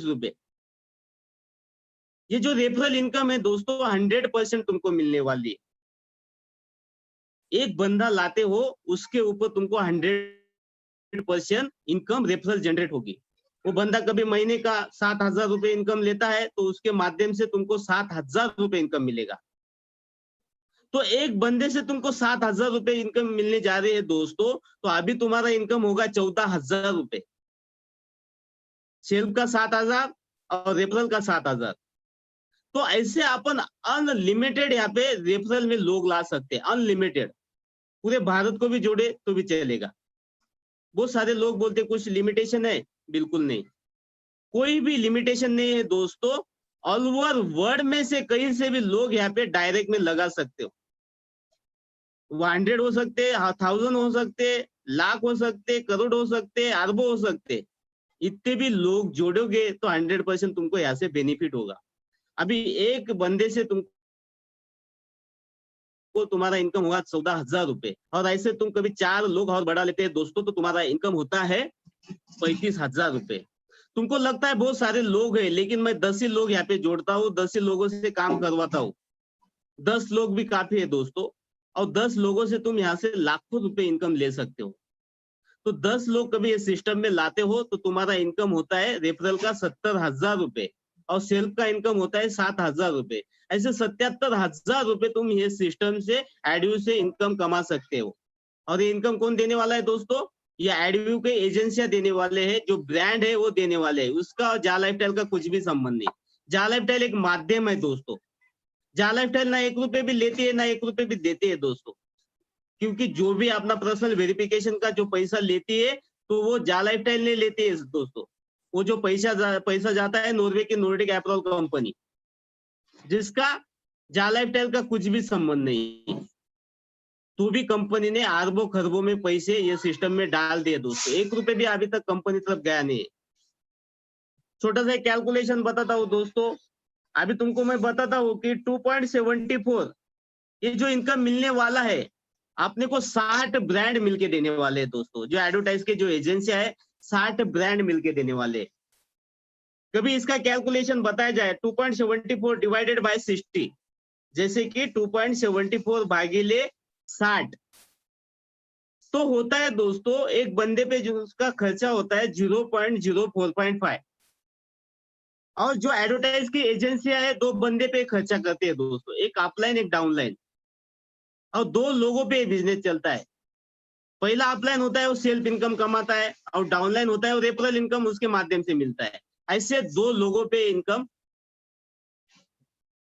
रुपए। ये जो रेफरल इनकम है दोस्तों 100% तुमको मिलने वाली है। एक बंदा लाते हो उसके ऊपर तुमको 100% इनकम रेफरल जनरेट होगी। वो बंदा कभी महीने का 7,000 रुपए इनकम लेता है तो उसके माध्यम से तुमको 7,000 रुपए इनकम मिलेगा। तो एक बंदे से तुमको 7,000 रुपए इनकम मिलने जा रही है दोस्तों, तो अभी तुम्हारा इनकम होगा 14,000 रुपए। सेल्फ का 7,000 और रेफरल का 7,000। तो ऐसे अपन अनलिमिटेड यहाँ पे रेफरल में लोग ला सकते हैं, अनलिमिटेड। पूरे भारत को भी जोड़े तो भी चलेगा। बहुत सारे लोग बोलते कुछ लिमिटेशन है, बिल्कुल नहीं, कोई भी लिमिटेशन नहीं है दोस्तों। ऑल ओवर वर्ल्ड में से कहीं से भी लोग यहाँ पे डायरेक्ट में लगा सकते हो। 100 हो सकते, 1000 हो सकते, लाख हो सकते, करोड़ हो सकते, अरबों हो सकते। इतने भी लोग जोड़ोगे तो 100% तुमको यहाँ से बेनिफिट होगा। अभी एक बंदे से तुमको तुम्हारा इनकम होगा 14,000 रुपए, और ऐसे तुम कभी 4 लोग और बढ़ा लेते हैं दोस्तों तो तुम्हारा इनकम होता है 35,000 रुपए। तुमको लगता है बहुत सारे लोग हैं, लेकिन मैं 10 ही लोग यहाँ पे जोड़ता हूँ, 10 ही लोगों से काम करवाता हूँ। 10 लोग भी काफी है दोस्तों, और 10 लोगों से तुम यहाँ से लाखों रुपए इनकम ले सकते हो। तो 10 लोग कभी इस सिस्टम में लाते हो तो तुम्हारा इनकम होता है रेफरल का 70,000 रुपए, और सेल्फ का इनकम होता है 7,000 रुपए। ऐसे 77,000 रुपए तुम ये सिस्टम से एडव्यू से इनकम कमा सकते हो। और ये इनकम कौन देने वाला है दोस्तों? ये एडव्यू के एजेंसियां देने वाले हैं, जो ब्रांड है वो देने वाले हैं। उसका और जा लाइफस्टाइल का कुछ भी संबंध नहीं। जा लाइफस्टाइल एक माध्यम है दोस्तों। जा लाइफस्टाइल ना 1 रुपए भी लेती है, ना 1 रुपए भी देती है दोस्तों। क्योंकि जो भी अपना पर्सनल वेरिफिकेशन का जो पैसा लेती है, तो वो जा लाइफस्टाइल नहीं लेती है दोस्तों। वो जो पैसा जाता है नॉर्वे की नॉर्डिक एपरल कंपनी, जिसका जा लाइफस्टाइल का कुछ भी संबंध नहीं। तो भी कंपनी ने अरबों खरबों में पैसे ये सिस्टम में डाल दिए दोस्तों। 1 रुपए भी अभी तक कंपनी तरफ गया नहीं है। छोटा सा कैलकुलेशन बताता हूँ दोस्तों। अभी तुमको मैं बताता हूँ कि 2.74 ये जो इनकम मिलने वाला है, आपने को 60 ब्रांड मिलके देने वाले हैं दोस्तों। जो एडवर्टाइज के जो एजेंसियां है, 60 ब्रांड मिलके देने वाले। कभी इसका कैलकुलेशन बताया जाए 2.74 डिवाइडेड बाय 60, जैसे कि 2.74 भागीले 60, तो होता है दोस्तों एक बंदे पे जो उसका खर्चा होता है 0.04.5। और जो एडवर्टाइज की एजेंसियां है 2 बंदे पे खर्चा करते हैं दोस्तों, एक अपलाइन एक डाउनलाइन, और 2 लोगों पे बिजनेस चलता है। पहला अपलाइन होता है वो सेल्फ इनकम कमाता है, और डाउनलाइन होता है वो रेफरल इनकम उसके माध्यम से मिलता है। ऐसे 2 लोगों पे इनकम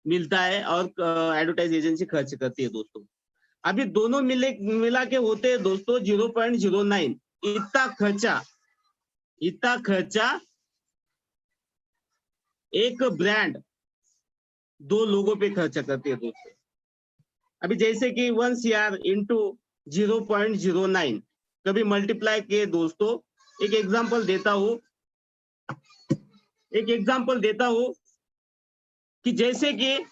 मिलता है और एडवर्टाइज एजेंसी खर्च करती है दोस्तों। अभी दोनों मिला के होते हैं दोस्तों 0.09। इतना खर्चा एक ब्रांड 2 लोगों पे खर्चा करती है दोस्तों। अभी जैसे कि 1 CR इंटू 0.09 कभी मल्टीप्लाई किए दोस्तों। एक एग्जांपल देता हूं कि जैसे कि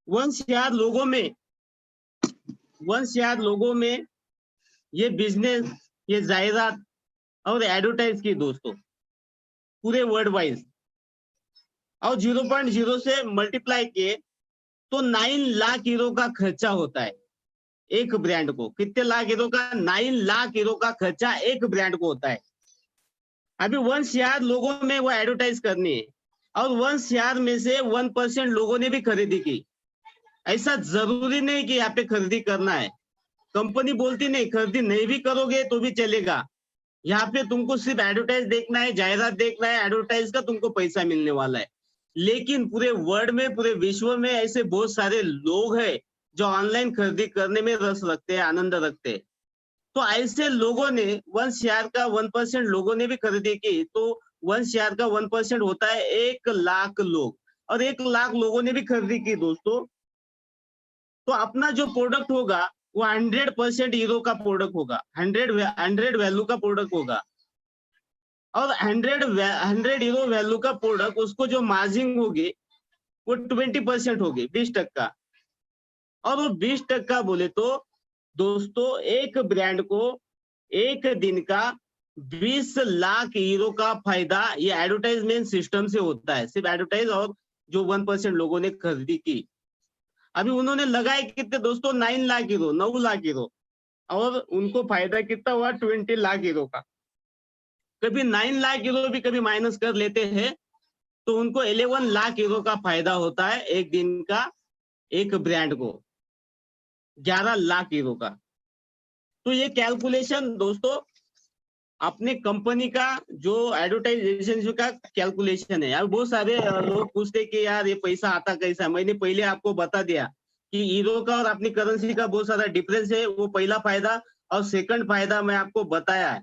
1 CR लोगों में ये बिजनेस, ये जायरात और एडवर्टाइज की दोस्तों पूरे वर्ल्ड वाइज, और 0.0 से मल्टीप्लाई किए तो 9 लाख यूरो का खर्चा होता है एक ब्रांड को। कितने लाख यूरो का? 9 लाख यूरो का खर्चा एक ब्रांड को होता है। अभी 1 CR लोगों में वो एडवर्टाइज करनी है, और 1 CR में से 1% लोगों ने भी खरीदी की। ऐसा जरूरी नहीं कि यहाँ पे खरीदी करना है। कंपनी बोलती नहीं, खरीदी नहीं भी करोगे तो भी चलेगा। यहाँ पे तुमको सिर्फ एडवर्टाइज देखना है, जायरात देखना है, एडवर्टाइज का तुमको पैसा मिलने वाला है। लेकिन पूरे वर्ल्ड में, पूरे विश्व में ऐसे बहुत सारे लोग हैं जो ऑनलाइन खरीदी करने में रस रखते हैं, आनंद रखते हैं। तो ऐसे लोगों ने 1 CR का 1% लोगों ने भी खरीदी की, तो 1 CR का 1% होता है 1 लाख लोग, और 1 लाख लोगों ने भी खरीदी की दोस्तों। तो अपना जो प्रोडक्ट होगा वो 100% हीरो का प्रोडक्ट होगा, 100 वैल्यू का प्रोडक्ट होगा। और 100 हीरो वैल्यू का प्रोडक्ट, उसको जो मार्जिन होगी वो 20% होगी, 20%। और वो 20% बोले तो दोस्तों एक ब्रांड को एक दिन का 20 लाख हीरो का फायदा ये एडवर्टाइजमेंट सिस्टम से होता है, सिर्फ एडवर्टाइज और जो 1% लोगों ने खरीदी की। अभी उन्होंने लगाए कितने दोस्तों, 9 लाख हीरो, 9 लाख हीरो, और उनको फायदा कितना हुआ, 20 लाख हीरो का। कभी 9 लाख हीरो भी कभी माइनस कर लेते हैं तो उनको 11 लाख हीरो का फायदा होता है एक दिन का, एक ब्रांड को 11 लाख हीरो का। तो ये कैलकुलेशन दोस्तों अपने कंपनी का जो एडवर्टाइजेशन का कैलकुलेशन है। यार बहुत सारे लोग पूछते कि यार ये पैसा आता कैसा है। मैंने पहले आपको बता दिया कि हीरो का और अपनी करेंसी का बहुत सारा डिफरेंस है, वो पहला फायदा। और सेकंड फायदा मैं आपको बताया है,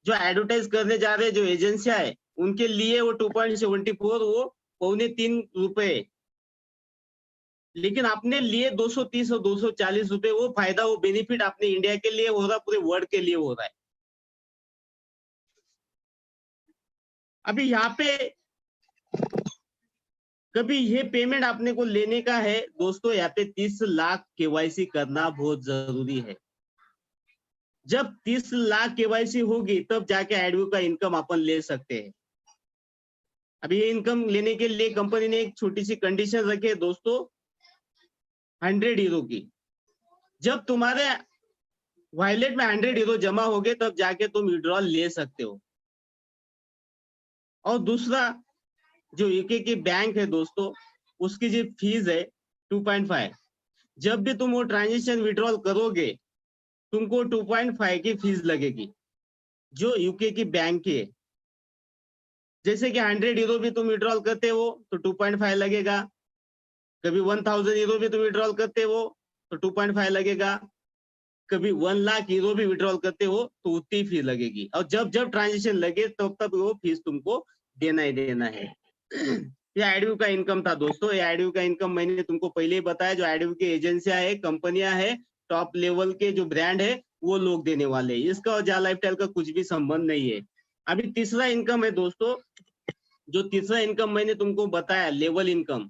जो एडवर्टाइज करने जा रहे जो एजेंसियां है उनके लिए वो 2.74 वो 2.25 रुपए, लेकिन अपने लिए 230 और 240 रुपए वो फायदा, वो बेनिफिट अपने इंडिया के लिए हो रहा, पूरे वर्ल्ड के लिए हो रहा है। अभी यहाँ पे कभी ये पेमेंट आपने को लेने का है दोस्तों, यहाँ पे 30 लाख केवाईसी करना बहुत जरूरी है। जब 30 लाख केवाईसी होगी तब जाके एडव्यू का इनकम अपन ले सकते हैं। अभी ये इनकम लेने के लिए कंपनी ने एक छोटी सी कंडीशन रखी है दोस्तों, 100 हीरो की। जब तुम्हारे वॉलेट में 100 हीरो जमा हो गए तब जाके तुम विड्रॉल ले सकते हो। और दूसरा, जो यूके की बैंक है दोस्तों, उसकी जो फीस है 2.5, जब भी तुम वो ट्रांजेक्शन विड्रॉल करोगे तुमको 2.5 की फीस लगेगी, जो यूके की बैंक की है। जैसे कि 100 हीरो भी तुम विड्रॉल करते हो तो 2.5 लगेगा, कभी 1000 हीरो भी तुम विड्रॉल करते हो तो 2.5 लगेगा, कभी 1 लाख हीरो भी विड्रॉल करते हो तो उतनी फीस लगेगी। और जब जब ट्रांजेक्शन लगे तब तब वो फीस तुमको देना ही देना है। ये एडव्यू का इनकम था दोस्तों। ये एडव्यू का इनकम मैंने तुमको पहले ही बताया, जो एडव्यू की एजेंसियां है, कंपनियां है, टॉप लेवल के जो ब्रांड है वो लोग देने वाले हैं। इसका और जा लाइफस्टाइल का कुछ भी संबंध नहीं है। अभी तीसरा इनकम है दोस्तों, जो तीसरा इनकम मैंने तुमको बताया, लेवल इनकम,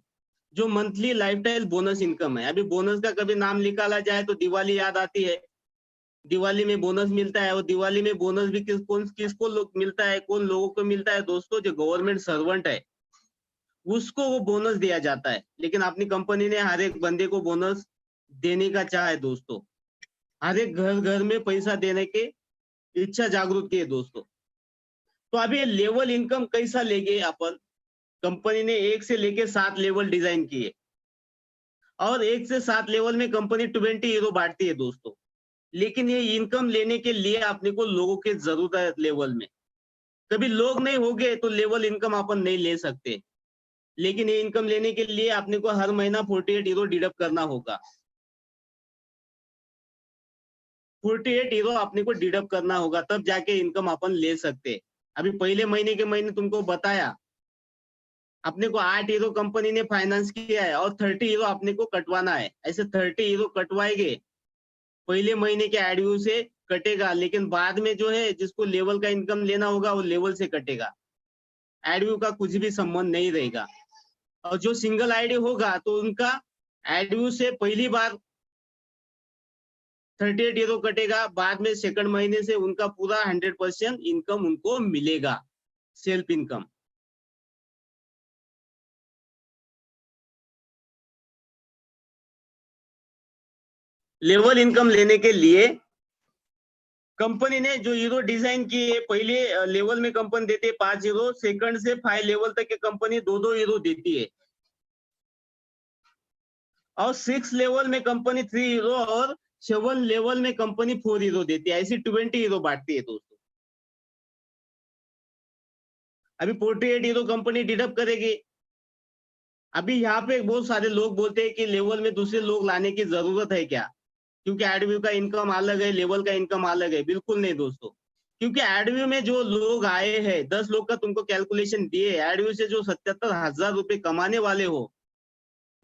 जो मंथली लाइफस्टाइल बोनस इनकम है। अभी बोनस का कभी नाम निकाला जाए तो दिवाली याद आती है, दिवाली में बोनस मिलता है। और दिवाली में बोनस भी किसको मिलता है, कौन लोगों को मिलता है दोस्तों, जो गवर्नमेंट सर्वेंट है उसको वो बोनस दिया जाता है। लेकिन अपनी कंपनी ने हर एक बंदे को बोनस देने का चाह है दोस्तों, हर एक घर घर में पैसा देने की इच्छा जागृत की है दोस्तों। तो अभी ये लेवल इनकम कैसा लेंगे अपन, कंपनी ने 1 से लेके 7 लेवल डिजाइन किए, और 1 से 7 लेवल में कंपनी 20 हीरो बांटती है दोस्तों। लेकिन ये इनकम लेने के लिए अपने को लोगों की जरूरत है लेवल में। कभी लोग नहीं होंगे तो लेवल इनकम अपन नहीं ले सकते। लेकिन ये इनकम लेने के लिए आपने को हर महीना 48 हीरो डिडक्ट करना होगा। 48 हीरो आपने को डिडक्ट करना होगा, तब जाके इनकम अपन ले सकते। अभी पहले महीने के महीने तुमको बताया, अपने को 8 हीरो कंपनी ने फाइनेंस किया है और 30 हीरो अपने को कटवाना है। ऐसे 30 हीरो कटवाएंगे, पहले महीने के एडव्यू से कटेगा, लेकिन बाद में जो है जिसको लेवल का इनकम लेना होगा वो लेवल से कटेगा, एडव्यू का कुछ भी संबंध नहीं रहेगा। और जो सिंगल आईडी होगा तो उनका एडव्यू से पहली बार 38 हीरो कटेगा, बाद में सेकंड महीने से उनका पूरा 100% इनकम उनको मिलेगा, सेल्फ इनकम। लेवल इनकम लेने के लिए कंपनी ने जो हीरो डिजाइन किए, पहले लेवल में कंपनी देती है 5 हीरो, सेकंड से 5 लेवल तक की कंपनी 2-2 हीरो देती है, और 6 लेवल में कंपनी 3 हीरो, और 7 लेवल में कंपनी 4 हीरो देती है। ऐसी 20 हीरो बांटती है दोस्तों। अभी 48 हीरो कंपनी डिडक्ट करेगी। अभी यहाँ पे बहुत सारे लोग बोलते हैं कि लेवल में दूसरे लोग लाने की जरूरत है क्या, क्योंकि एडव्यू का इनकम अलग है, लेवल का इनकम अलग है। बिल्कुल नहीं दोस्तों, क्योंकि एडव्यू में जो लोग आए हैं, 10 लोग का तुमको कैलकुलेशन दिए, एडव्यू से जो 77,000 रुपए कमाने वाले हो,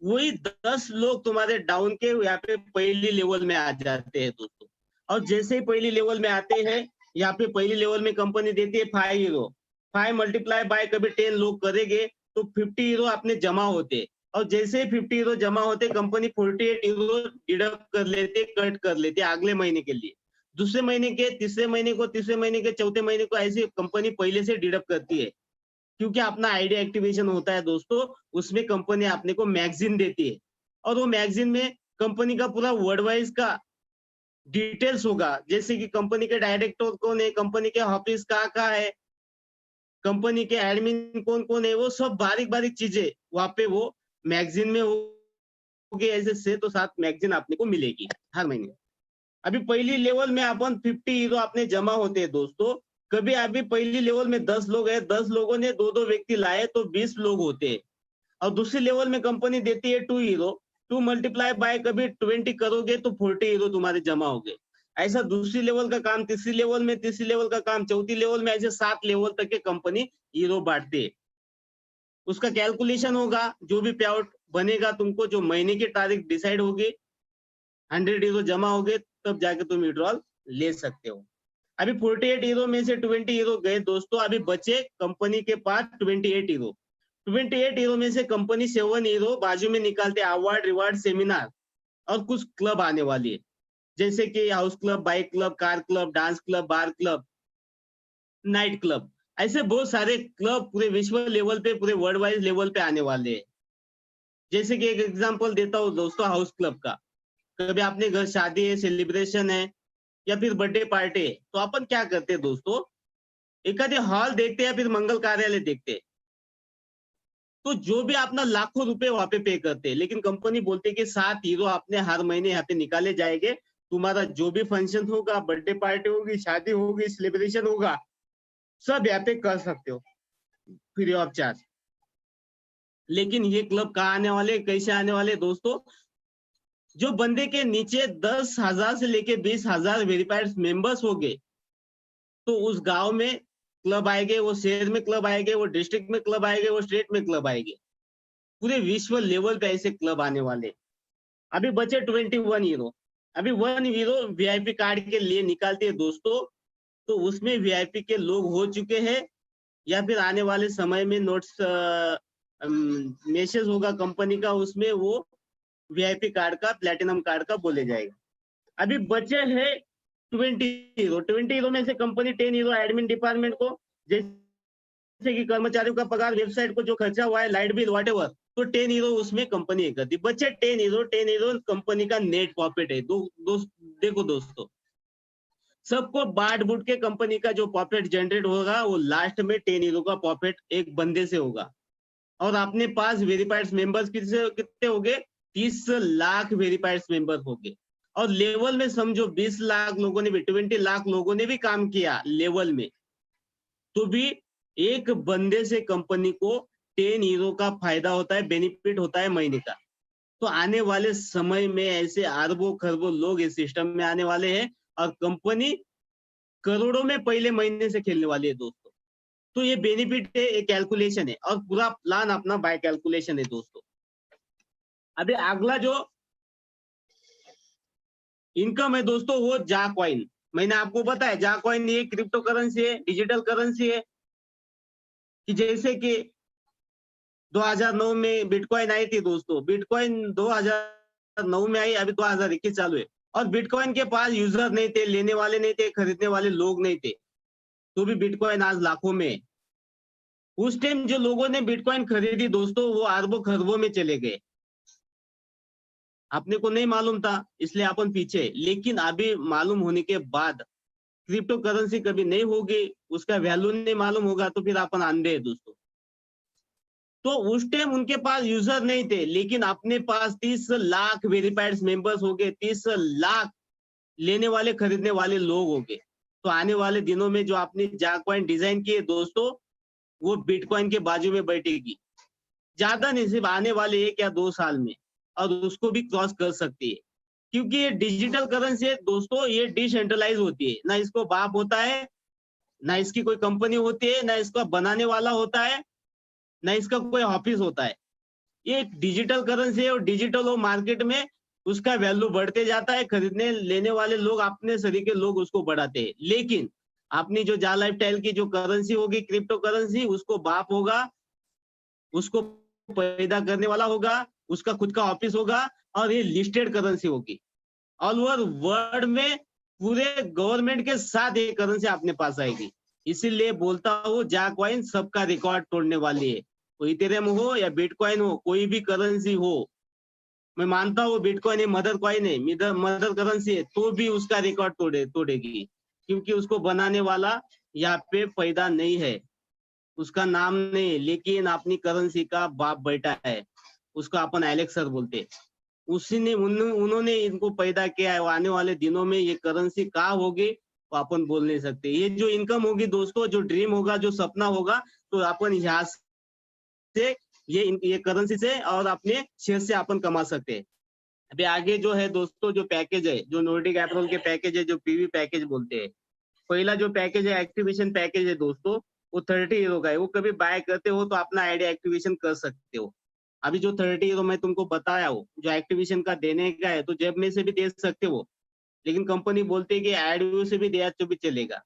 वही 10 लोग तुम्हारे डाउन के यहाँ पे पहली लेवल में आ जाते हैं दोस्तों। और जैसे ही पहली लेवल में आते हैं, यहाँ पे पहली लेवल में कंपनी देती है 5 हीरो, 5 मल्टीप्लाई बाय कभी 10 लोग करेंगे तो 50 हीरो अपने जमा होते। और जैसे ही 50 हीरो जमा होते, कंपनी 48 हीरो डिडक्ट कर लेते, कट कर लेते अगले महीने के लिए। दूसरे महीने के, तीसरे महीने को, तीसरे महीने के, चौथे महीने को, ऐसी कंपनी पहले से डिडक्ट करती है। क्योंकि अपना आईडी एक्टिवेशन होता है दोस्तों, उसमें कंपनी अपने को मैगजीन देती है और वो मैगजीन में कंपनी का पूरा वर्ल्ड वाइज का डिटेल्स होगा, जैसे कि कंपनी के डायरेक्टर कौन है, कंपनी के ऑफिस कहाँ है, कंपनी के एडमिन कौन कौन है, वो सब बारीक बारीक चीजें वहां पे वो मैगजीन में होगी। ऐसे 6 तो 7 मैगजीन आपने को मिलेगी हर महीने। अभी पहली लेवल में अपन 50 हीरो अपने जमा होते हैं दोस्तों। कभी अभी पहली लेवल में 10 लोग है, 10 लोगों ने 2-2 व्यक्ति लाए तो 20 लोग होते हैं। और दूसरी लेवल में कंपनी देती है 2 हीरो, 2 मल्टीप्लाई बाय कभी 20 करोगे तो 40 हीरो तुम्हारे जमा होंगे। ऐसा दूसरी लेवल का काम, तीसरी लेवल में, तीसरी लेवल का काम, चौथी लेवल में, ऐसे 7 लेवल तक के कंपनी हीरो बांटती है। उसका कैलकुलेशन होगा, जो भी पे आउट बनेगा तुमको, जो महीने की तारीख डिसाइड होगी, 100 हीरो जमा हो गए तब जाके तुम विड्रॉल ले सकते हो। अभी 48 हीरो में से 20 हीरो गए दोस्तों, अभी बचे कंपनी के पास 28 हीरो। 28 हीरो में से कंपनी 7 हीरो बाजू में निकालते, अवार्ड, रिवार्ड, सेमिनार और कुछ क्लब आने वाली है, जैसे कि house club, bike club, car club, dance club, bar club, night club. ऐसे बहुत सारे क्लब पूरे विश्व लेवल पे, पूरे वर्ल्ड वाइड लेवल पे आने वाले हैं। जैसे कि एक एग्जांपल देता हूँ दोस्तों हाउस क्लब का। कभी आपने घर शादी है, सेलिब्रेशन है या फिर बर्थडे पार्टी है, तो अपन क्या करते हैं दोस्तों, एखादे हॉल देखते हैं या फिर मंगल कार्यालय देखते हैं। तो जो भी अपना लाखों रुपए वहां पे करते हैं, लेकिन कंपनी बोलते है कि 7 हीरो आपने हर महीने यहाँ पे निकाले जाएंगे, तुम्हारा जो भी फंक्शन होगा, बर्थडे पार्टी होगी, शादी होगी, सेलिब्रेशन होगा, सब यहाँ पे कर सकते हो फ्री ऑफ चार्ज। लेकिन ये क्लब कहाँ आने वाले, कैसे आने वाले दोस्तों, जो बंदे के नीचे 10,000 से लेके 20,000 वेरीफाइड मेंबर्स हो गए, तो उस गांव में क्लब आएंगे, वो शहर में क्लब आएंगे, वो डिस्ट्रिक्ट में क्लब आएंगे, वो स्टेट में क्लब आएंगे। पूरे विश्व लेवल पे ऐसे क्लब आने वाले। अभी बचे 21 हीरो। अभी 1 हीरो वीआईपी कार्ड के लिए निकालते हैं दोस्तों, तो उसमें वीआईपी के लोग हो चुके हैं या फिर आने वाले समय में नोट्स मैसेज होगा कंपनी का, उसमें वो वीआईपी कार्ड का, प्लेटिनम कार्ड का बोले जाएगा। अभी बचे हैं 20 हीरो। 20 हीरो में से कंपनी 10 हीरो एडमिन डिपार्टमेंट को, जैसे कि कर्मचारियों का पगार, वेबसाइट को जो खर्चा हुआ है, लाइट बिल, व्हाटएवर, तो 10 हीरो उसमें कंपनी एक करती। बच्चे 10 हीरो कंपनी का नेट प्रॉफिट है। देखो दोस्तों, सबको बांट बूट के कंपनी का जो प्रॉफिट जनरेट होगा, वो लास्ट में 10 हीरो का प्रॉफिट एक बंदे से होगा। और अपने पास वेरीफाइड मेंबर्स कितने हो गए, 30 लाख वेरीफाइड मेंबर हो गए। और लेवल में समझो 20 लाख लोगों ने भी, 20 लाख लोगों ने भी काम किया लेवल में, तो भी एक बंदे से कंपनी को 10 हीरो का फायदा होता है, बेनिफिट होता है महीने का। तो आने वाले समय में ऐसे अरबों खरबों लोग इस सिस्टम में आने वाले हैं और कंपनी करोड़ों में पहले महीने से खेलने वाली है दोस्तों। तो ये बेनिफिट है, एक कैलकुलेशन है और पूरा प्लान अपना बाय कैलकुलेशन है दोस्तों। अभी अगला जो इनकम है दोस्तों, वो जा कॉइन। मैंने आपको बताया जा कॉइन ये क्रिप्टो करेंसी है, डिजिटल करेंसी है। कि जैसे कि 2009 में बिटकॉइन आई थी दोस्तों, बिटकॉइन 2009 में आई, अभी 2021 चालू है, और बिटकॉइन के पास यूजर नहीं थे, लेने वाले नहीं थे, खरीदने वाले लोग नहीं थे, तो भी बिटकॉइन आज लाखों में है। उस टाइम जो लोगों ने बिटकॉइन खरीदी दोस्तों, वो अरबों खरबों में चले गए। अपने को नहीं मालूम था इसलिए अपन पीछे, लेकिन अभी मालूम होने के बाद क्रिप्टो करेंसी कभी नहीं होगी, उसका वैल्यू नहीं मालूम होगा, तो फिर अपन अंधे हैं दोस्तों। तो उस टाइम उनके पास यूजर नहीं थे, लेकिन अपने पास 30 लाख वेरीफाइड मेंबर्स हो गए, 30 लाख लेने वाले खरीदने वाले लोग हो गए। तो आने वाले दिनों में जो आपने जा कॉइन डिजाइन किए दोस्तों, वो बिटकॉइन के बाजू में बैठेगी। ज्यादा नहीं, सिर्फ आने वाले 1 या 2 साल में, और उसको भी क्रॉस कर सकती है, क्योंकि ये डिजिटल करेंसी है दोस्तों, ये डिसेंट्रलाइज होती है, ना इसको बाप होता है, ना इसकी कोई कंपनी होती है, ना इसका बनाने वाला होता है, ना इसका कोई ऑफिस होता है। ये एक डिजिटल करेंसी है और डिजिटल हो मार्केट में उसका वैल्यू बढ़ते जाता है, खरीदने लेने वाले लोग अपने तरीके लोग उसको बढ़ाते हैं। लेकिन अपनी जो जा लाइफ स्टाइल की जो करेंसी होगी, क्रिप्टो करेंसी, उसको बाप होगा, उसको पैदा करने वाला होगा, उसका खुद का ऑफिस होगा, और ये लिस्टेड करेंसी होगी। ऑल ओवर वर्ल्ड में पूरे गवर्नमेंट के साथ ये करेंसी अपने पास आएगी। इसीलिए बोलता हूँ जाक कॉइन सबका रिकॉर्ड तोड़ने वाली है। वो इथेरियम हो या बिटकॉइन हो, कोई भी करेंसी हो, मैं मानता हूँ बिटकॉइन ये मदर कॉइन है, मदर करेंसी है, तो भी उसका रिकॉर्ड तोड़ेगी, क्योंकि उसको बनाने वाला यहाँ पे पैदा नहीं है, उसका नाम नहीं, लेकिन अपनी करेंसी का बाप बेटा है, उसको अपन एलेक्सर बोलते। उसी ने उन्होंने इनको पैदा किया है। वो आने वाले दिनों में ये करेंसी कहाँ होगी वो अपन बोल नहीं सकते। ये जो इनकम होगी दोस्तों, जो ड्रीम होगा, जो सपना होगा, तो अपन यहाँ से ये करेंसी से और अपने शेयर से अपन कमा सकते हैं। अभी आगे जो है दोस्तों, जो पैकेज है, जो नॉर्डिक एप्रोल के पैकेज है, जो पीवी पैकेज बोलते हैं, पहला जो पैकेज है एक्टिवेशन पैकेज है दोस्तों, वो 30 यूरो का है। वो कभी बाय करते हो तो अपना आईडी एक्टिवेशन कर सकते हो। अभी जो 30 यूरो मैं तुमको बताया हूँ, जो एक्टिवेशन का देने का है, तो जेब में से भी दे सकते हो, लेकिन कंपनी बोलती है कि एड से भी दिया तो भी चलेगा।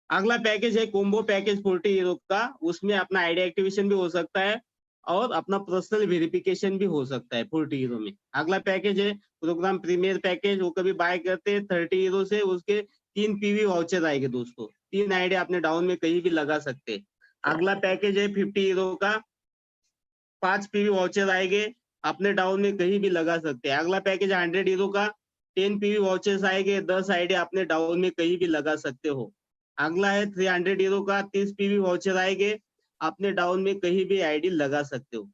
अगला पैकेज है कोम्बो पैकेज 40 यूरो का, उसमें अपना आईडी एक्टिवेशन भी हो सकता है और अपना पर्सनल वेरिफिकेशन भी हो सकता है 40 यूरो में। अगला पैकेज है प्रोग्राम प्रीमियर पैकेज, वो कभी बाय करते हैं 30 यूरो से, उसके 3 पीवी वाउचर आएंगे दोस्तों, 3 आईडी अपने डाउन में कहीं भी लगा सकते हैं। अगला पैकेज है 50 यूरो का, 5 पीवी वाउचर आएंगे, अपने डाउन में कहीं भी लगा सकते हैं। अगला पैकेज 100 यूरो का, 10 पीवी वाउचर्स आएंगे, 10 आईडी अपने डाउन में कहीं भी लगा सकते हो। अगला है 300 यूरो का, 30 पीवी वाउचर आएंगे, अपने डाउन में कहीं भी आईडी लगा सकते हो।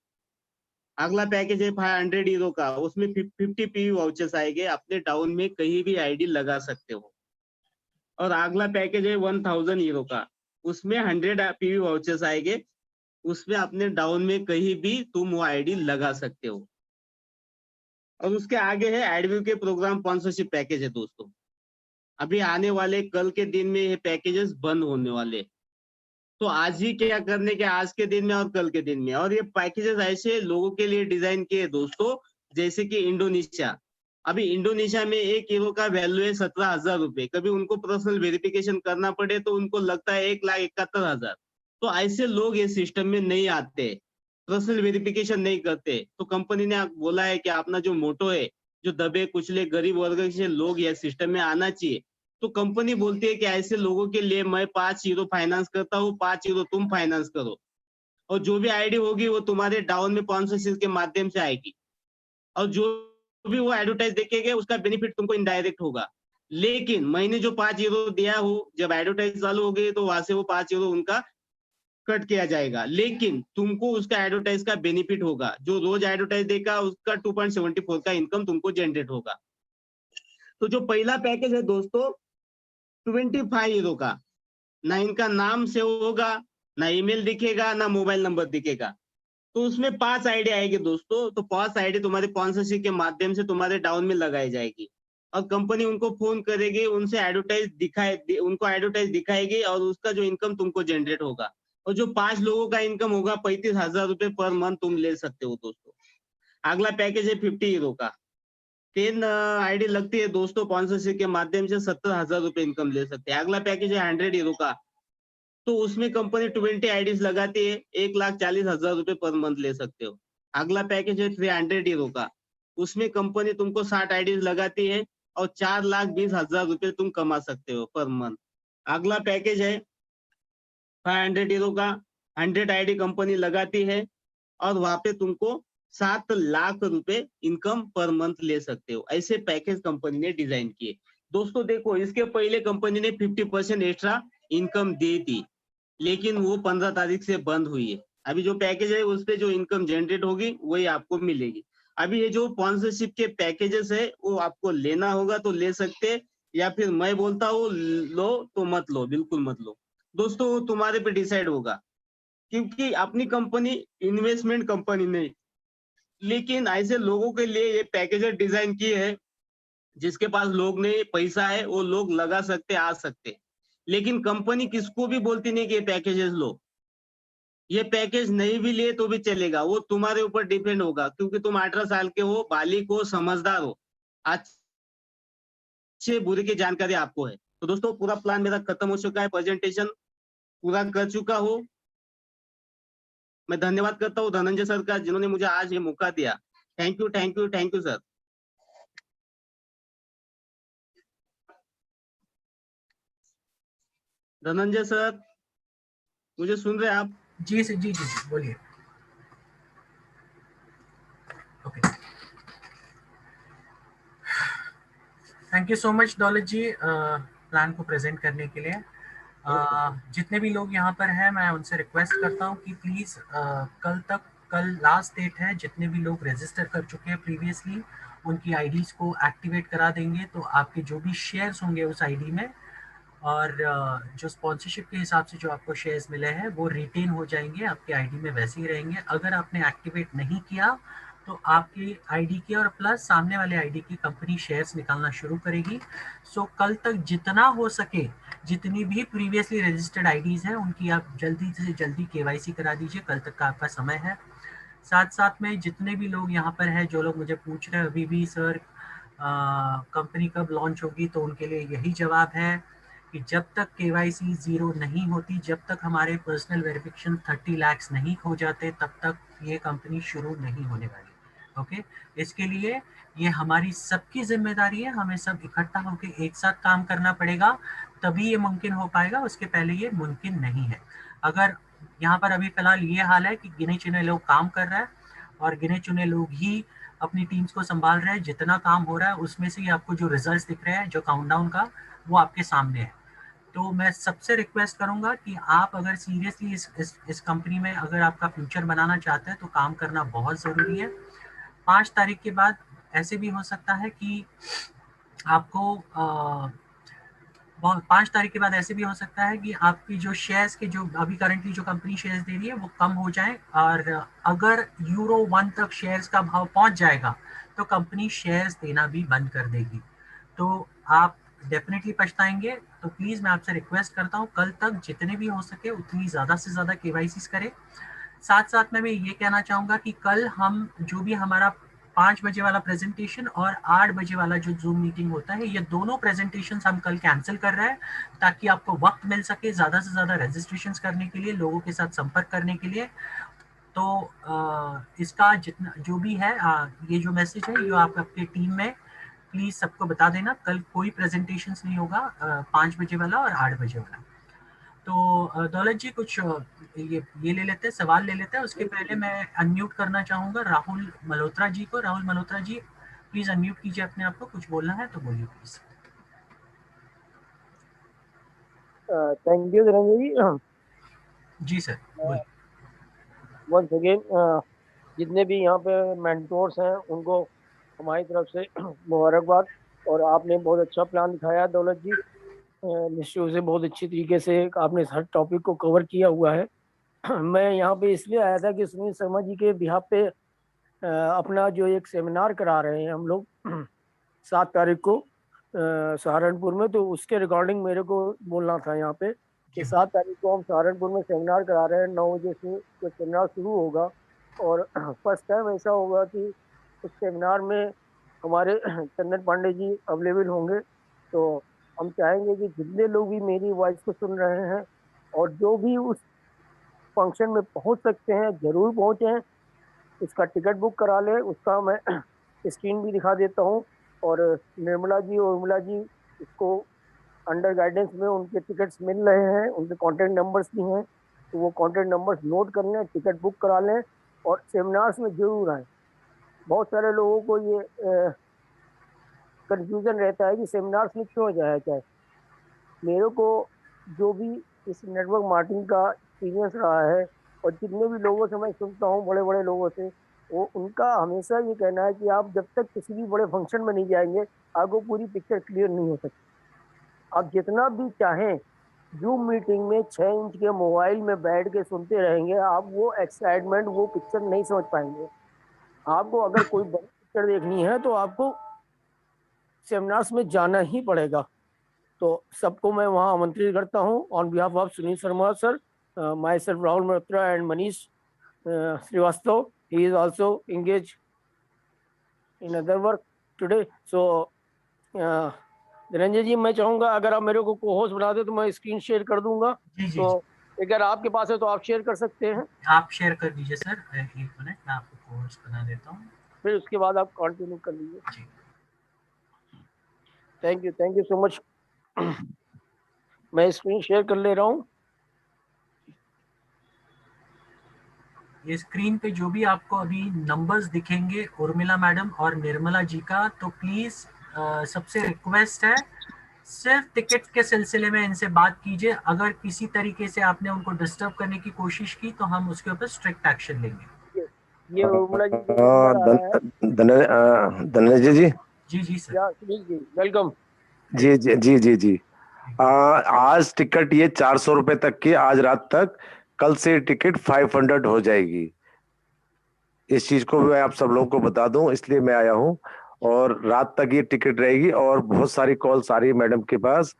अगला पैकेज है 500 यूरो का, उसमें 50 पीवी वाउचर्स आएंगे, अपने डाउन में कहीं भी आईडी लगा सकते हो। और अगला पैकेज है 1000 यूरो का, उसमें 100 पीवी वाउचर्स आएंगे, उसमें अपने डाउन में कहीं भी तुम वो आईडी लगा सकते हो। और उसके आगे है एडव्यू के प्रोग्राम स्पॉन्सरशिप पैकेज है दोस्तों। अभी आने वाले कल के दिन में ये पैकेजेस बंद होने वाले, तो आज ही क्या करने के, आज के दिन में और कल के दिन में। और ये पैकेजेस ऐसे लोगों के लिए डिजाइन किए दोस्तों, जैसे कि इंडोनेशिया। अभी इंडोनेशिया में 1 यूरो का वैल्यू है 17,000 रुपए। कभी उनको पर्सनल वेरिफिकेशन करना पड़े तो उनको लगता है 1,71,000। तो ऐसे लोग ये सिस्टम में नहीं आते, पर्सनल वेरिफिकेशन नहीं करते। तो कंपनी ने बोला है कि अपना जो मोटो है, जो दबे कुचले गरीब वर्ग के लोग ये सिस्टम में आना चाहिए, तो कंपनी बोलती है कि ऐसे लोगों के लिए मैं 5 यूरो फाइनेंस करता हूँ, 5 यूरो तुम फाइनेंस करो, और जो भी आईडी होगी वो तुम्हारे डाउन में स्पॉन्सरशिप के माध्यम से आएगी, और जो भी वो एडवर्टाइज देखेंगे उसका बेनिफिट तुमको इनडायरेक्ट होगा। लेकिन मैंने जो 5 यूरो दिया हो, जब एडवर्टाइज चालू हो गई तो वहां से वो 5 यूरो उनका कट किया जाएगा, लेकिन तुमको उसका एडवर्टाइज का बेनिफिट होगा। जो रोज एडवर्टाइज देगा उसका 2.74 का इनकम तुमको जनरेट होगा। तो जो पहला पैकेज है दोस्तों 25 यूरो का, ना इनका नाम सेव होगा, ना ईमेल दिखेगा, ना मोबाइल नंबर दिखेगा। तो उसमें 5 आईडी आएगी दोस्तों, तो 5 आईडी तुम्हारे स्पॉन्सरशिप के माध्यम से तुम्हारे डाउन में लगाई जाएगी, और कंपनी उनको फोन करेगी, उनको एडवर्टाइज दिखाएगी, और उसका जो इनकम तुमको जनरेट होगा। और जो 5 लोगों का इनकम होगा 35,000 रुपए पर मंथ तुम ले सकते हो दोस्तों। अगला पैकेज है 50 यूरो का, 10 आईडी लगती है दोस्तों, स्पॉन्सरशिप के माध्यम से 70,000 रुपए इनकम ले सकते हैं। अगला पैकेज है 100 यूरो का, तो उसमें कंपनी 20 आईडीज लगाती है, 1,40,000 रुपए पर मंथ ले सकते हो। अगला पैकेज है 300 यूरो का, उसमें कंपनी तुमको 60 आईडीज लगाती है और 4,20,000 रुपए तुम कमा सकते हो पर मंथ। अगला पैकेज है 500 यूरो का, 100 आईडी कंपनी लगाती है और वहां पे तुमको 7 लाख रुपए इनकम पर मंथ ले सकते हो। ऐसे पैकेज कंपनी ने डिजाइन किए दोस्तों। देखो, इसके पहले कंपनी ने 50% एक्स्ट्रा इनकम दी थी, लेकिन वो 15 तारीख से बंद हुई है। अभी जो पैकेज है उस पे जो इनकम जनरेट होगी वही आपको मिलेगी। अभी ये जो स्पॉन्सरशिप के पैकेजेस है वो आपको लेना होगा तो ले सकते, या फिर मैं बोलता हूँ लो तो मत लो, बिल्कुल मत लो दोस्तों, वो तुम्हारे पे डिसाइड होगा, क्योंकि अपनी कंपनी इन्वेस्टमेंट कंपनी नहीं, लेकिन ऐसे लोगों के लिए ये पैकेजेस डिजाइन किए हैं जिसके पास लोग नहीं, पैसा है, वो लोग लगा सकते, आ सकते। लेकिन कंपनी किसको भी बोलती नहीं कि ये पैकेजेस लो। ये पैकेज नहीं भी लिए तो भी चलेगा, वो तुम्हारे ऊपर डिपेंड होगा, क्योंकि तुम 18 साल के हो, बालिग हो, समझदार हो, अच्छे बुरे की जानकारी आपको है। तो दोस्तों पूरा प्लान मेरा खत्म हो चुका है, प्रेजेंटेशन पूरा कर चुका हूँ। मैं धन्यवाद करता हूँ धनंजय सर का, जिन्होंने मुझे आज ये मौका दिया। Thank you, thank you, thank you sir. Dhananjay sir, मुझे सुन रहे हैं आप? जी सर, जी जी बोलिए। Okay, thank you so much दौलत जी प्लान को प्रेजेंट करने के लिए। जितने भी लोग यहाँ पर हैं, मैं उनसे रिक्वेस्ट करता हूँ कि प्लीज़ कल लास्ट डेट है। जितने भी लोग रजिस्टर कर चुके हैं प्रीवियसली, उनकी आईडीज़ को एक्टिवेट करा देंगे तो आपके जो भी शेयर्स होंगे उस आईडी में, और जो स्पॉन्सरशिप के हिसाब से जो आपको शेयर्स मिले हैं वो रिटेन हो जाएंगे, आपके आईडी में वैसे ही रहेंगे। अगर आपने एक्टिवेट नहीं किया तो आपकी आईडी की और प्लस सामने वाले आईडी की कंपनी शेयर्स निकालना शुरू करेगी। सो कल तक जितना हो सके, जितनी भी प्रीवियसली रजिस्टर्ड आईडीज हैं उनकी आप जल्दी से जल्दी केवाईसी करा दीजिए। कल तक का आपका समय है। साथ साथ में जितने भी लोग यहाँ पर हैं, जो लोग मुझे पूछ रहे हैं अभी भी सर कंपनी कब लॉन्च होगी, तो उनके लिए यही जवाब है कि जब तक केवाईसी जीरो नहीं होती, जब तक हमारे पर्सनल वेरिफिकेशन 30 लाख नहीं हो जाते, तब तक ये कंपनी शुरू नहीं होने वाली। ओके, इसके लिए ये हमारी सबकी जिम्मेदारी है। हमें सब इकट्ठा होकर एक साथ काम करना पड़ेगा, तभी ये मुमकिन हो पाएगा। उसके पहले ये मुमकिन नहीं है। अगर यहाँ पर अभी फिलहाल ये हाल है कि गिने चुने लोग काम कर रहे हैं और गिने चुने लोग ही अपनी टीम्स को संभाल रहे हैं, जितना काम हो रहा है उसमें से ही आपको जो रिजल्ट्स दिख रहे हैं, जो काउंटडाउन का, वो आपके सामने है। तो मैं सबसे रिक्वेस्ट करूंगा कि आप अगर सीरियसली इस कंपनी में अगर आपका फ्यूचर बनाना चाहते हैं तो काम करना बहुत ज़रूरी है। 5 तारीख के बाद ऐसे भी हो सकता है कि आपको 5 तारीख के बाद ऐसे भी हो सकता है कि आपकी जो शेयर्स के जो अभी करंटली जो कंपनी शेयर्स दे रही है वो कम हो जाए, और अगर euro 1 तक शेयर्स का भाव पहुंच जाएगा तो कंपनी शेयर्स देना भी बंद कर देगी। तो आप डेफिनेटली पछताएंगे। तो प्लीज़ मैं आपसे रिक्वेस्ट करता हूँ, कल तक जितने भी हो सके उतनी ज़्यादा से ज़्यादा केवाईसी करें। साथ साथ में मैं ये कहना चाहूँगा कि कल हम जो भी हमारा 5 बजे वाला प्रेजेंटेशन और 8 बजे वाला जो जूम मीटिंग होता है, ये दोनों प्रेजेंटेशन हम कल कैंसिल कर रहे हैं, ताकि आपको वक्त मिल सके ज़्यादा से ज़्यादा रजिस्ट्रेशन करने के लिए, लोगों के साथ संपर्क करने के लिए। तो इसका जितना जो भी है, ये जो मैसेज है ये आप आपके टीम में प्लीज़ सबको बता देना। कल कोई प्रेजेंटेशन नहीं होगा, 5 बजे वाला और 8 बजे वाला। तो दौलत जी कुछ ये ले लेते हैं, सवाल ले लेते हैं। उसके पहले मैं अनम्यूट करना चाहूँगा राहुल मल्होत्रा जी को। राहुल मल्होत्रा जी प्लीज़ अनम्यूट कीजिए अपने आप को, कुछ बोलना है तो बोलिए please. Thank you Dhananjay ji sir, बोलिए। वंस अगेन जितने भी यहाँ पे मेंटोर्स हैं उनको हमारी तरफ से मुबारकबाद। और आपने बहुत अच्छा प्लान दिखाया दौलत जी। निश्चित रूप से बहुत अच्छी तरीके से आपने हर टॉपिक को कवर किया हुआ है। मैं यहाँ पे इसलिए आया था कि सुनील शर्मा जी के बिहाफ पे अपना जो एक सेमिनार करा रहे हैं हम लोग 7 तारीख को सहारनपुर में, तो उसके रिगार्डिंग मेरे को बोलना था यहाँ पे कि 7 तारीख को हम सहारनपुर में सेमिनार करा रहे हैं। 9 बजे से जो सेमिनार शुरू होगा, और फर्स्ट टाइम ऐसा होगा कि उस सेमिनार में हमारे चंदन पांडे जी अवेलेबल होंगे। तो हम चाहेंगे कि जितने लोग भी मेरी वॉइस को सुन रहे हैं और जो भी उस फंक्शन में पहुंच सकते हैं जरूर पहुंचे। उसका टिकट बुक करा ले, उसका मैं स्क्रीन भी दिखा देता हूँ। और निर्मला जी और उर्मिला जी इसको अंडर गाइडेंस में उनके टिकट्स मिल रहे हैं, उनके कॉन्टेक्ट नंबर्स भी हैं, तो वो कॉन्टेक्ट नंबर्स नोट कर लें, टिकट बुक करा लें और सेमिनार्स में जरूर आए। बहुत सारे लोगों को ये कंफ्यूजन रहता है कि सेमिनार्स में क्यों जाया जाए। मेरे को जो भी इस नेटवर्क मार्केटिंग का एक्सपीरियंस रहा है और जितने भी लोगों से मैं सुनता हूँ, बड़े बड़े लोगों से, वो उनका हमेशा ये कहना है कि आप जब तक किसी भी बड़े फंक्शन में नहीं जाएंगे आपको पूरी पिक्चर क्लियर नहीं हो सकती। आप जितना भी चाहें जूम मीटिंग में 6 इंच के मोबाइल में बैठ के सुनते रहेंगे, आप वो एक्साइटमेंट, वो पिक्चर नहीं समझ पाएंगे। आपको अगर कोई बड़ी पिक्चर देखनी है तो आपको सेमिनार्स में जाना ही पड़ेगा। तो सबको मैं वहाँ आमंत्रित करता हूँ on behalf of Sunil Sharma sir, myself Rahul Malhotra and Manish Srivastava. He is also engaged in other work today. So Dhananjay ji, मैं चाहूंगा अगर आप मेरे को को-होस्ट बना दे तो मैं स्क्रीन शेयर कर दूंगा। तो अगर आपके पास है तो आप शेयर कर सकते हैं। आप शेयर कर दीजिए सर, 1 मिनट मैं आपको को-होस्ट बना देता हूँ, फिर उसके बाद आप कंटिन्यू कर लीजिए। Thank you so much. मैं स्क्रीन शेयर कर ले रहा हूँ। ये स्क्रीन पे जो भी आपको अभी नंबर्स दिखेंगे उर्मिला मैडम और निर्मला जी का, तो प्लीज सबसे रिक्वेस्ट है सिर्फ टिकट के सिलसिले में इनसे बात कीजिए। अगर किसी तरीके से आपने उनको डिस्टर्ब करने की कोशिश की तो हम उसके ऊपर स्ट्रिक्ट एक्शन लेंगे। ये उर्मिला जी का नंबर आ रहा है। धनंजय जी, जी सर। या सुनील जी, वेलकम। जी जी जी जी जी। आज टिकट ये 400 रुपए तक की, आज रात तक। कल से टिकट 500 हो जाएगी। इस चीज को मैं आप सब लोगों को बता दूं, इसलिए मैं आया हूं। और रात तक ये टिकट रहेगी। और बहुत सारी कॉल्स आ रही है मैडम के पास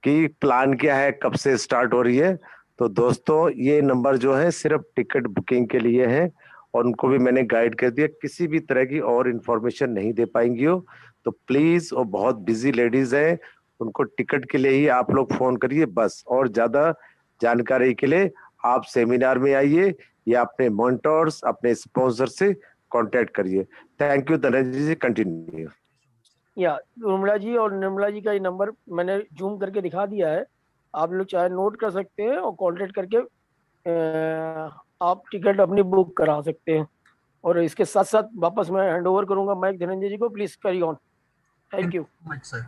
कि प्लान क्या है, कब से स्टार्ट हो रही है। तो दोस्तों, ये नंबर जो है सिर्फ टिकट बुकिंग के लिए है। और उनको भी मैंने गाइड कर दिया, किसी भी तरह की और इंफॉर्मेशन नहीं दे पाएंगी हो। तो प्लीज, वो बहुत बिजी लेडीज है, उनको टिकट के लिए ही आप लोग फोन करिए बस। और ज्यादा जानकारी के लिए आप सेमिनार में आइए या अपने मोन्टोर्स, अपने स्पॉन्सर से कांटेक्ट करिए। Thank you Dhananjay ji, continue. या उर्मिला जी और निर्मला जी का ये नंबर मैंने जूम करके दिखा दिया है, आप लोग चाहे नोट कर सकते हैं और कांटेक्ट करके आप टिकट अपनी बुक करा सकते हैं। और इसके साथ साथ वापस मैं हैंड ओवर करूंगा माइक धनंजय जी को। Please carry on. Thank you much sir.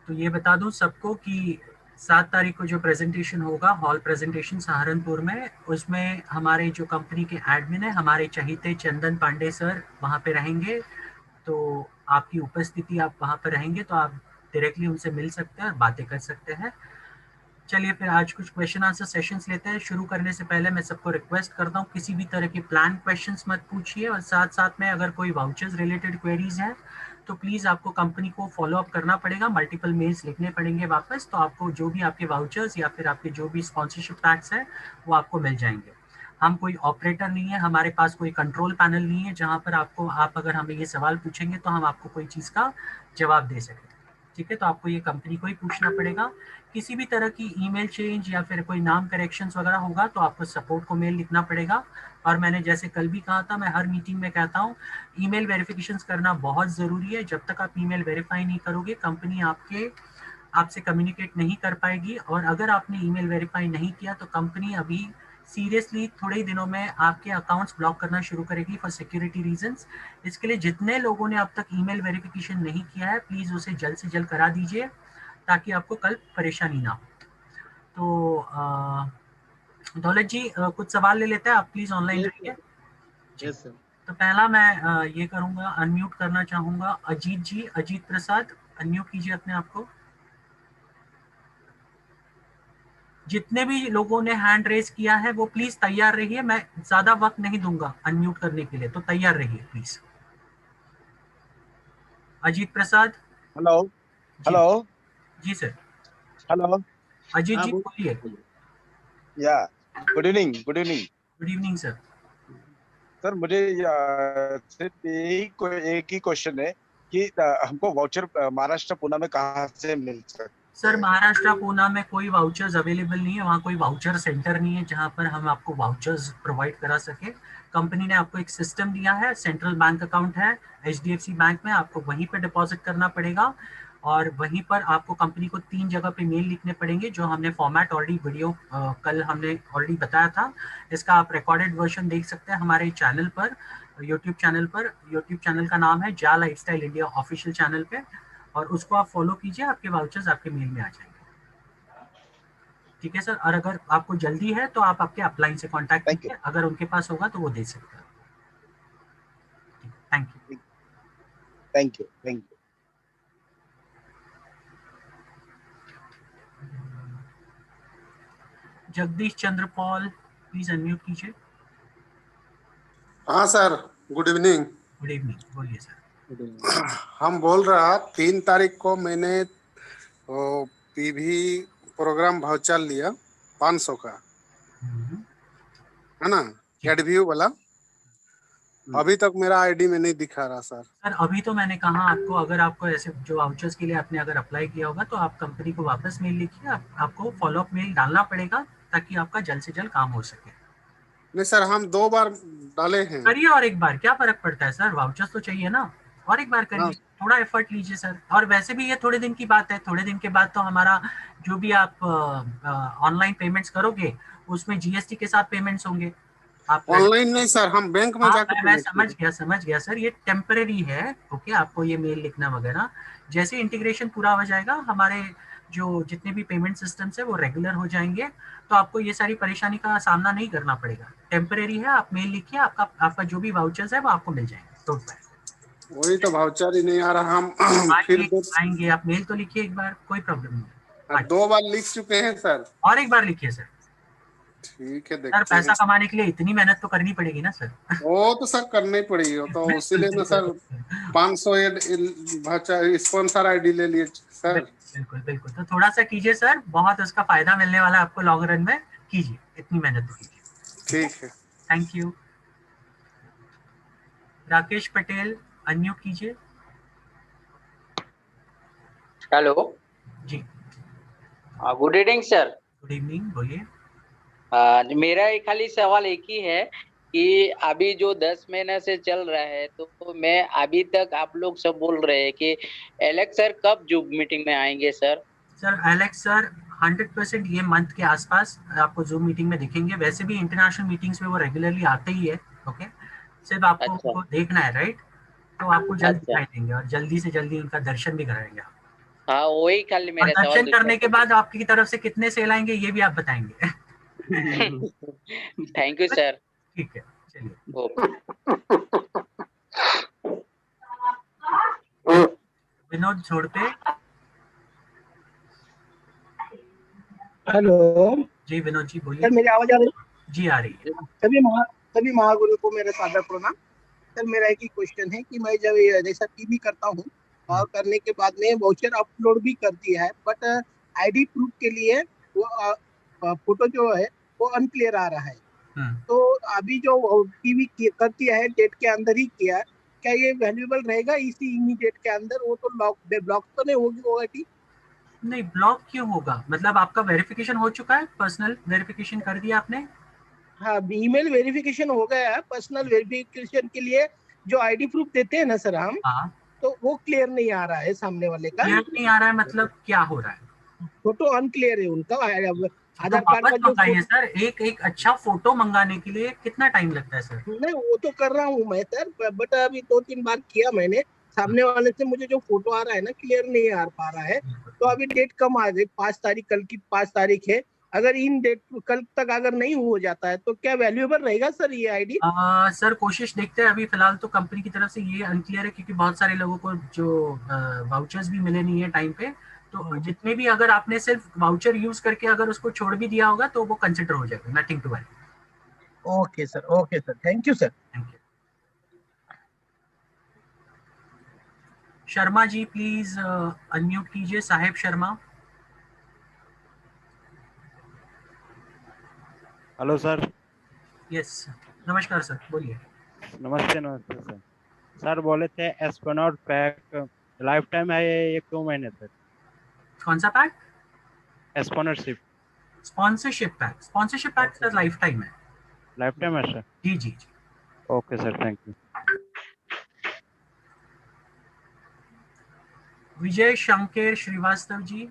तो ये बता दूं सबको कि 7 तारीख को जो प्रेजेंटेशन होगा, हॉल प्रेजेंटेशन सहारनपुर में, उसमें हमारे जो कंपनी के एडमिन है, हमारे चहीते चंदन पांडे सर वहाँ पे रहेंगे। तो आपकी उपस्थिति, आप वहाँ पर रहेंगे तो आप डायरेक्टली उनसे मिल सकते हैं और बातें कर सकते हैं। चलिए फिर आज कुछ क्वेश्चन आंसर सेशंस लेते हैं। शुरू करने से पहले मैं सबको रिक्वेस्ट करता हूँ किसी भी तरह के प्लान क्वेश्चंस मत पूछिए। और साथ साथ में अगर कोई वाउचर्स रिलेटेड क्वेरीज हैं तो प्लीज़ आपको कंपनी को फॉलो अप करना पड़ेगा, मल्टीपल मेल्स लिखने पड़ेंगे वापस, तो आपको जो भी आपके वाउचर्स या फिर आपके जो भी स्पॉन्सरशिप पैक्स है वो आपको मिल जाएंगे। हम कोई ऑपरेटर नहीं है, हमारे पास कोई कंट्रोल पैनल नहीं है जहाँ पर आपको, आप अगर हमें ये सवाल पूछेंगे तो हम आपको कोई चीज़ का जवाब दे सकें। ठीक है, तो आपको ये कंपनी को ही पूछना पड़ेगा। किसी भी तरह की ईमेल चेंज या फिर कोई नाम करेक्शंस वगैरह होगा तो आपको सपोर्ट को मेल लिखना पड़ेगा। और मैंने जैसे कल भी कहा था, मैं हर मीटिंग में कहता हूँ, ईमेल वेरिफिकेशंस करना बहुत ज़रूरी है। जब तक आप ईमेल वेरीफाई नहीं करोगे कंपनी आपसे कम्युनिकेट नहीं कर पाएगी। और अगर आपने ईमेल वेरीफाई नहीं किया तो कंपनी अभी सीरियसली थोड़े ही दिनों में आपके अकाउंट्स ब्लॉक करना शुरू करेगी फॉर सिक्योरिटी रीजंस। इसके लिए जितने लोगों ने अब तक ईमेल वेरिफिकेशन नहीं किया है, प्लीज़ उसे जल्द से जल्द करा दीजिए ताकि आपको कल परेशानी ना हो। तो दौलत जी कुछ सवाल ले लेते हैं, आप प्लीज़ ऑनलाइन रहिए। Yes sir. तो पहला मैं ये करूँगा, अनम्यूट करना चाहूँगा अजीत जी, अजीत प्रसाद, अनम्यूट कीजिए अपने आप को। जितने भी लोगों ने हैंड रेज किया है वो प्लीज तैयार रहिए, मैं ज्यादा वक्त नहीं दूंगा अनम्यूट करने के लिए, तो तैयार रहिए please. Ajit Prasad. Hello ji, hello ji sir. Hello. Ajit हाँ जी बोलिए। या good evening, good evening good evening sir. Sir. मुझे सिर्फ एक ही क्वेश्चन है कि हमको वाउचर महाराष्ट्र पुणे में कहाँ से मिल सकता सर है? महाराष्ट्र पूना में कोई वाउचर्स अवेलेबल नहीं है, वहाँ कोई वाउचर सेंटर नहीं है जहाँ पर हम आपको वाउचर्स प्रोवाइड करा सके। कंपनी ने आपको एक सिस्टम दिया है, सेंट्रल बैंक अकाउंट है HDFC बैंक में, आपको वहीं पर डिपॉजिट करना पड़ेगा। और वहीं पर आपको कंपनी को 3 जगह पे मेल लिखने पड़ेंगे, जो हमने फॉर्मेट ऑलरेडी वीडियो कल हमने ऑलरेडी बताया था। इसका आप रिकॉर्डेड वर्जन देख सकते हैं हमारे चैनल पर, यूट्यूब चैनल पर। यूट्यूब चैनल का नाम है जा लाइफस्टाइल इंडिया ऑफिशियल चैनल पे, और उसको आप फॉलो कीजिए, आपके वाउचर्स आपके मेल में आ जाएंगे। ठीक है सर। और अगर आपको जल्दी है तो आप आपके अपलाइन से कांटेक्ट थैंक यू, कीजिए, अगर उनके पास होगा तो वो दे सकते हैं। Thank you. Thank you, thank you. Jagdish Chandra Paul, please unmute कीजिए। हाँ sir, good evening. Good evening, बोलिए सर। हम बोल रहा 3 तारीख को मैंने पीवी प्रोग्राम वाउचर लिया 500 का, है ना, एडव्यू वाला। अभी तक मेरा आईडी में नहीं दिखा रहा सर। सर अभी तो मैंने कहा आपको, अगर आपको ऐसे जो वाउचर्स के लिए आपने अगर अप्लाई किया होगा तो आप कंपनी को वापस मेल लिखिए, आपको फॉलो अप मेल डालना पड़ेगा ताकि आपका जल्द से जल्द काम हो सके। नहीं सर, हम 2 बार डाले हैं। करिए और एक बार, क्या फर्क पड़ता है सर, वाउचर्स तो चाहिए ना, और एक बार करिए। थोड़ा एफर्ट लीजिए सर। और वैसे भी ये थोड़े दिन की बात है, थोड़े दिन के बाद तो हमारा जो भी आप ऑनलाइन पेमेंट्स करोगे उसमें जीएसटी के साथ पेमेंट्स होंगे। आप ऑनलाइन नहीं सर, हम बैंक में हाँ जाकर मैं पेमेंट समझ गया सर, ये टेम्परेरी है। ओके, आपको ये मेल लिखना वगैरह, जैसे इंटीग्रेशन पूरा हो जाएगा हमारे जो जितने भी पेमेंट सिस्टम्स है वो रेगुलर हो जाएंगे, तो आपको ये सारी परेशानी का सामना नहीं करना पड़ेगा। टेम्परेरी है, आप मेल लिखिए, आपका जो भी वाउचर्स है वो आपको मिल जाएंगे। Don't worry. वही तो भावचार ही नहीं आ रहा हम फिर आएंगे आएंगे, आप मेल तो लिखिए एक बार, कोई प्रॉब्लम नहीं है। 2 बार लिख चुके हैं सर। और एक बार लिखिए सर। ठीक है, सर देखते पैसा हैं। कमाने के लिए इतनी मेहनत तो करनी पड़ेगी ना सर। वो तो सर करनी पड़ेगी, वो तो बिल्कुल इसीलिए ना सर बिल्कुल 500 स्पॉन्सर आईडी ले लिए सर। बिल्कुल बिल्कुल, तो थोड़ा सा कीजिए सर, बहुत उसका फायदा मिलने वाला है आपको लॉन्ग रन में। कीजिए, इतनी मेहनत तो कीजिए। ठीक है। Thank you. Rakesh Patel, unmute कीजिए। हेलो, जी, good evening sir. Good evening, बोलिए। मेरा खाली सवाल एक ही है कि अभी जो 10 महीने से चल रहा है, तो मैं अभी तक आप लोग सब बोल रहे हैं कि एलेक्स सर कब जूम मीटिंग में आएंगे सर? सर एलेक्स सर 100% ये मंथ के आसपास आपको जूम मीटिंग में दिखेंगे। वैसे भी इंटरनेशनल मीटिंग्स में वो रेगुलरली आते ही है। ओके, सिर्फ आपको अच्छा उनको देखना है, राइट? तो आपको जल्द अच्छा, दिखाई देंगे और जल्दी से जल्दी उनका दर्शन भी कराएंगे आप। हाँ वही खाली और मेरा सवाल दर्शन दूसरा करने के बाद आपकी तरफ से कितने सेल आएंगे ये भी आप बताएंगे। Thank you sir. ठीक है, चलिए। ओके। विनोद छोड़ते। हेलो जी विनोद जी बोलिए। सर, मेरी आवाज आ रही जी आ रही है। है? सभी महागुरु को मेरा सादर प्रणाम। सर मेरा एक ही क्वेश्चन है कि मैं जब ये जैसा टीवी करता हूँ और करने के बाद में वाउचर अपलोड भी कर दिया है, बट आईडी प्रूफ के लिए वो फोटो जो है वो अनक्लियर आ रहा है। हम्म। तो अभी जो टीवी कर दिया है डेट के अंदर ही किया, क्या ये वैल्यूएबल रहेगा इसी इमीडिएट के अंदर? वो तो ब्लॉक तो नहीं होगी वो आईडी? नहीं, ब्लॉक क्यों होगा? मतलब आपका वेरिफिकेशन हो चुका है, पर्सनल वेरिफिकेशन कर दिया आपने? हाँ, ईमेल वेरिफिकेशन हो गया है। पर्सनल वेरिफिकेशन के लिए जो आईडी प्रूफ देते हैं ना सर हम, हाँ, तो वो क्लियर नहीं आ रहा है सामने वाले का। क्लियर नहीं आ रहा है मतलब क्या हो रहा है? फोटो अनक्लियर है उनका। तो आधार कार्ड वापस का जो मंगाइए फोटो, सर। एक एक अच्छा फोटो मंगाने के लिए कितना टाइम लगता है सर? नहीं वो तो कर रहा हूँ मैं सर, बट अभी 2-3 बार किया मैंने। सामने वाले से मुझे जो फोटो आ रहा है ना, क्लियर नहीं आ पा रहा है। तो अभी डेट कम आ गई, 5 तारीख, कल की 5 तारीख है। अगर इन डेट कल तक अगर नहीं हो जाता है तो क्या वैल्यूएबल रहेगा सर ये आईडी? सर कोशिश देखते हैं। अभी फिलहाल तो कंपनी की तरफ से ये अनक्लियर है क्योंकि बहुत सारे लोगों को जो वाउचर्स भी मिले नहीं है टाइम पे। तो जितने भी, अगर आपने सिर्फ वाउचर यूज करके अगर उसको छोड़ भी दिया होगा तो वो कंसिडर हो जाएगा। Nothing to worry. Okay sir, okay sir, thank you sir. Thank you. Sharma ji please unmute कीजिए, साहेब शर्मा। Hello sir. यस, नमस्कार सर, बोलिए। नमस्ते नमस्ते सर। सर बोले थे एस्ट्रोनॉट पैक लाइफ टाइम है ये 2 महीने तक। कौन सा pack? Sponsorship. Sponsorship pack sir lifetime है। लाइफ टाइम है सर। जी जी जी। Okay sir, thank you. Vijay Shankar Srivastava ji.